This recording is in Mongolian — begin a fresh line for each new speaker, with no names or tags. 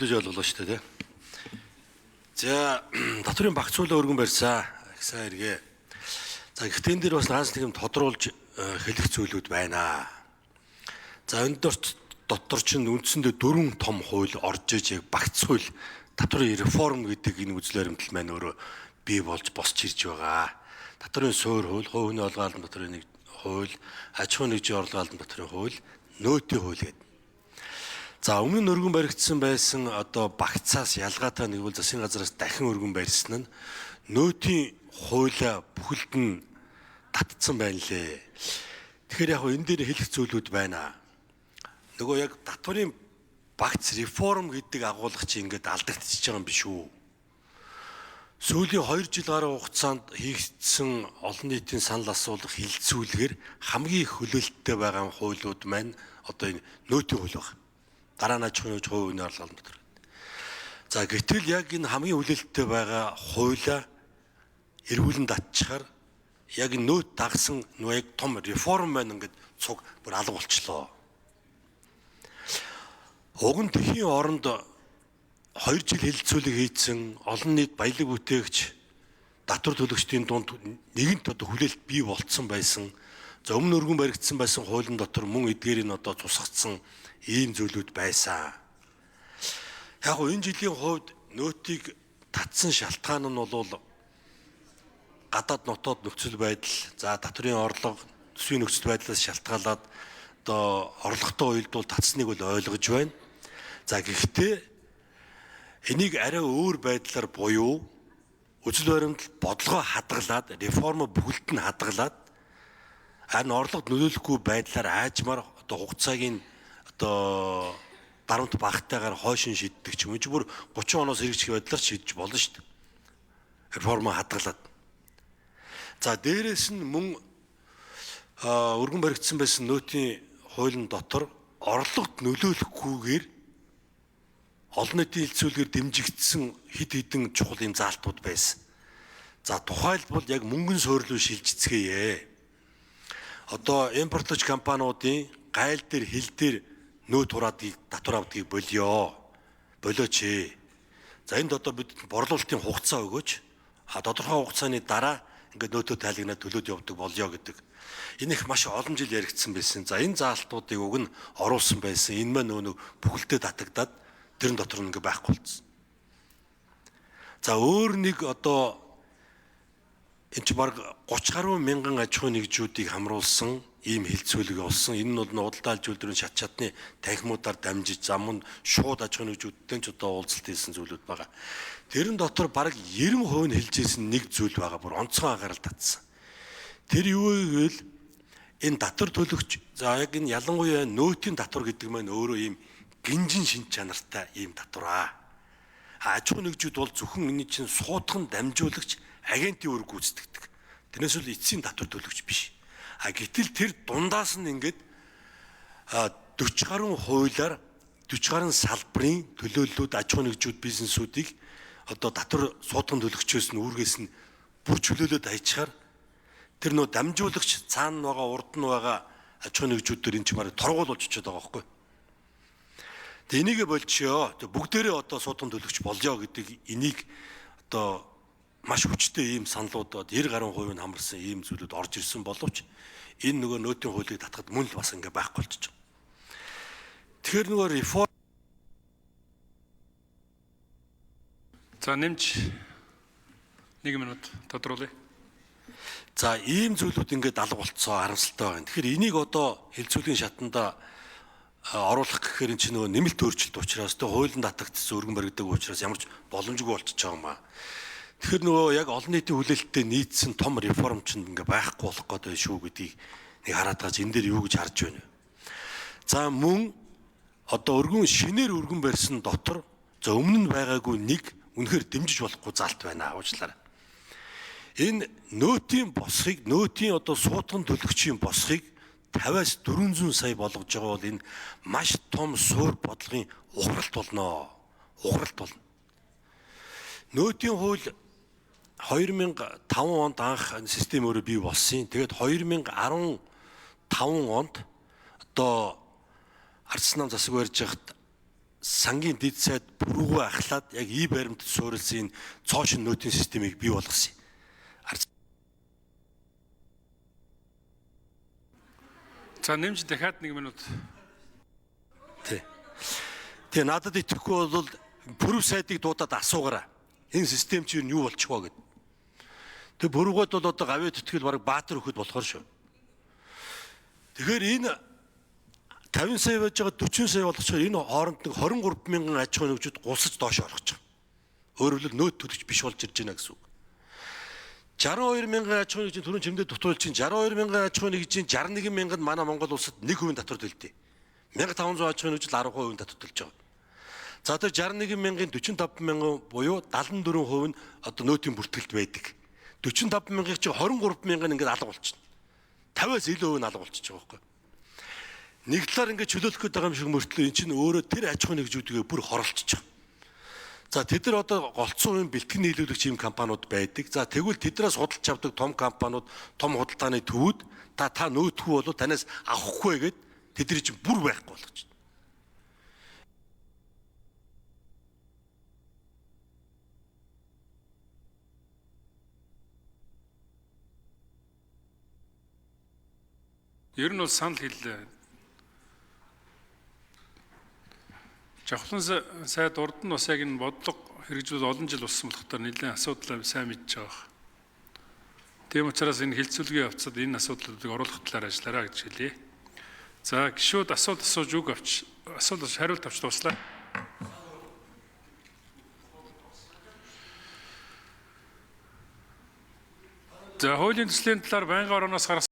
Боллоо шүү дээ. За татврын багцуулаа өргөн барьсан. Их сайн иргэ. За гэхдээ энэ дээр бас ганц нэг юм тодруулж хэлэх зүйлүүд байна. За энэ дотор чинь үндсэндээ 4 том хууль орж иж яг багц хууль татврын реформ гэдэг энэ үзэл баримтал маань өөрөө бий болж босч ирж байгаа. Татврын суурь хууль, хувийн олгаалт татврын нэг хууль, аж ахуйн нэгжийн орлогын татврын хууль, нөөтийн хууль гэдэг. За өмнө нь өргөн баригдсан байсан одоо багцаас ялгаатай нэг бол засгийн газраас дахин өргөн барьсан нь нөөтийн хуулиа бүхэлд нь татцсан байна лээ. Тэгэхээр яг энэ дээр хэлэх зүйлүүд байна. Нөгөө яг татврын багц реформ гэдэг агуулга чи ингээд алдагдчихж байгаа юм биш үү? Сүүлийн 2 жил гаруй хугацаанд хийгдсэн олон нийтийн санал асуулах хилцүүлгээр хамгийн их хөлөөлттэй байгаа хуулиуд маань одоо энэ нөөтийн хууль байна. Дараа нь аж ахуйн хувийн орлогын дотор. За гэтэл яг энэ хамгийн хүлээлттэй байгаа хуулиа эргүүлэн татчихаар яг нөөт дагсан нөгөө яг том реформ байна ингээд цуг бүр алга болчлоо. Уг нь тэхийн оронд 2 жил хилцүүлэг хийсэн олон нийт баялаг бүтээгч татвар төлөгчдийн дунд нэгэнт одоо хүлээлт бий болцсон байсан. За өмнө өргөн баригдсан байсан хуулийн дотор мөн эдгээрийг одоо тусгацсан ийм зүйлүүд байсан. Яг нь энэ жилийн хувьд нөөтийг татсан шалтгаан нь бол гадаад нотоод нөхцөл байдал, за татврын орлого, төсвийн нөхцөл байдлаас шалтгаалаад одоо орлоготой уялдвал татсныг бол ойлгож байна. За гэхдээ энийг арай өөр байдлаар буюу үзэл баримтал бодлогоо хадгалаад, реформ бүхэлд нь хадгалаад харин орлогод нөлөөлөхгүй байдлаар аажмаар одоо хугацааг одоо дарамт багтайгаар хойшин шийддэг ч юм уу бүр 30 оноос хэрэгжих байдлаар шийдэж болно шүү дээ. Реформо хадгалаад. За дээрээс нь мөн өргөн баригдсан байсан нөөтийн хуулийн дотор орлогод нөлөөлөхгүйгээр олон нийтийн хилцүүлгээр дэмжигдсэн хэд хэдэн чухал юм заалтууд байсан. За тухайлбал яг мөнгөн суурь руу шилжицгээе. Одоо импортлогч компаниудын гайл дээр хил дээр нөөт хураадыг татвар авдгийг болооч. За энд одоо бид борлуулалтын хугацаа өгөөч. Тодорхой хугацааны дараа ингээд нөөтөө тайлагнаад төлөөд явдаг болёо гэдэг. Энэ их маш олон жил яригдсан байсан. За энэ заалтуудыг уг нь оруулсан байсан. Энэ маань нөгөө бүхэлдээ татагдаад тэрэн дотор нь ингээд байхгүй болсон. За өөр нэг одоо энэ ч баг 30 гаруй мянган аж ахуйн нэгжүүдийг хамруулсан ийм хилцүүлэг болсон. Энэ нь бол нудалдаалж үйлдвэрийн шат чадны танхимуудаар дамжиж замун шууд аж ахуйн нэгжүүдтэй ч одоо уулзалт хийсэн зүйлүүд байгаа. Тэрэн дотор бараг 90% нь хэлжсэн нэг зүйл байгаа. Бүр онцгой анхаарал татсан. Тэр юу вэ гэвэл энэ татвар төлөгч за яг энэ ялангуяа нөөтийн татвар гэдэг маань өөрөө ийм гинжин шин чанартай ийм татвар. Аж ахуйн нэгжүүд бол зөвхөн энэ чинь суудхан дамжуулагч агентийн үүрэг гүйцэтгэдэг. Тэрнээс бол эцсийн татвар төлөгч биш. Гэтэл тэр дундаас нь ингээд 40 гаруй хуулиар 40 гаруй салбарын төлөөллүүд аж ахуйн нэгжүүд бизнесүүдийг одоо татвар суудхан төлөгчөөс нь үүргээс нь бүр чөлөөлөд хайчаар тэр нөө дамжуулагч цаана байгаа урд нь байгаа аж ахуйн нэгжүүдээр энэ ч мараа торгуул болж очиод байгаа байхгүй. Тэгээ энийгээ болчихё. Бүгдээрээ одоо суудхан төлөгч болёо гэдэг энийг одоо маш хүчтэй ийм саналууд 90 гаруй хувийн хамарсан ийм зүйлүүд орж ирсэн боловч энэ нөгөө нөөтийн хуулийг татахад мөн л бас ингээ байхгүй болчих. Тэгэхээр нөгөө реформ
за нэмж 1 минут тодруулъя.
За ийм зүйлүүд ингээд алга болцсон харамсалтай байна. Тэгэхээр энийг одоо хилцүүлгийн шатанда оруулах гэхээр энэ чинь нөгөө нэмэлт өөрчлөлт учраас тэ хуулийн татагдсан өргөн баригдаг учраас ямар ч боломжгүй болчихж байгаа юм аа. Тэгэхээр нөгөө яг олон нийтийн хүлээлттэй нийцсэн том реформ чинь ингээ байхгүй болох гэдэг шүү гэдгийг нэг хараад байгаа. Энэ дээр юу гэж харж байна вэ? За мөн одоо шинээр өргөн барьсан дотор за өмнө нь байгаагүй нэг үнэхээр дэмжиж болохгүй залт байна уучлаарай. Энэ нөөтийн босхийг нөөтийн одоо суудхан төлөгчийн босхийг 50-аас 400 сая болгож байгаа бол энэ маш том суурь бодлогын ухралт болно. Ухралт болно. Нөөтийн хууль 2005 онд анх систем өөрөө бий болсон. Тэгээд 2015 онд одоо ардсан нам засаг барьж хахад сангийн дэд сайд бүрүүгөө ахлаад яг ий баримт суурилсан цоошин нотын системийг бий болгосон.
За нэмж дахиад 1 минут.
Тэгээ надад итгэхгүй бол бүрв сайдыг дуудаад асуугаараа. Энэ систем чинь юу болчих вэ гэд. Тэгээ бүрвгүүд бол одоо гавьяа тэтгэл бараг баатар өгөхөд болохоор шүү. Тэгэхээр энэ 50 сая байж байгаа 40 сая болгочоор энэ хооронд нэг 23 мянган аж ахуйн нэгжүүд гулсаж доош орох гэж байгаа. Өөрөөр хэлбэл нөөц төлөгч биш болж ирж байна гэсэн үг. 62 мянган аж ахуйн нэгжийн түрүүн чимдээ дутуулж чинь 62 мянган аж ахуйн нэгжийн 61 мянганд манай Монгол улсад 1% татвар төлдөг. 1500 аж ахуйн нэгжил 10% татвар төлж байгаа. За тэр 61 мянган 45 мянган буюу 74% нь одоо нөөтийн бүртгэлд байдаг. 45 мянгаыг чи 23 мянган ингээд алга болчихно. 50-аас илүү нь алга болчихж байгаа байхгүй. Нэг талаар ингээд чөлөөлөх гээд байгаа юм шиг мөртлөө эн чинь өөрөө тэр аж ахуйн нэгжүүдгээ бүр хоролцож байгаа. За тэд нар одоо голцсон үеийн бэлтгэн нийлүүлэгч ийм компаниуд байдаг. За тэгвэл тэднээс худалдаж авдаг том компаниуд, том худалдааны төвүүд та нөөтгөө бол танаас авахгүй гэд тэдний чинь бүр байхгүй болгож байна.
Ер нь бол санал хэллээ. Жавхлан сайд урд нь бас яг энэ бодлого хэрэгжүүл олон жил болсон болохоор нэлээд асуудал сайн мэдж байгаа. Тийм учраас энэ хилцүүлгийн явцад энэ асуудлуудыг оруулах талаар ажиллаарай гэж хэлье. За гишүүд асуулт асууж үг авч хариулт авч дуслаа. За хуулийн төслийн талаар байнгын орооноос гаргасан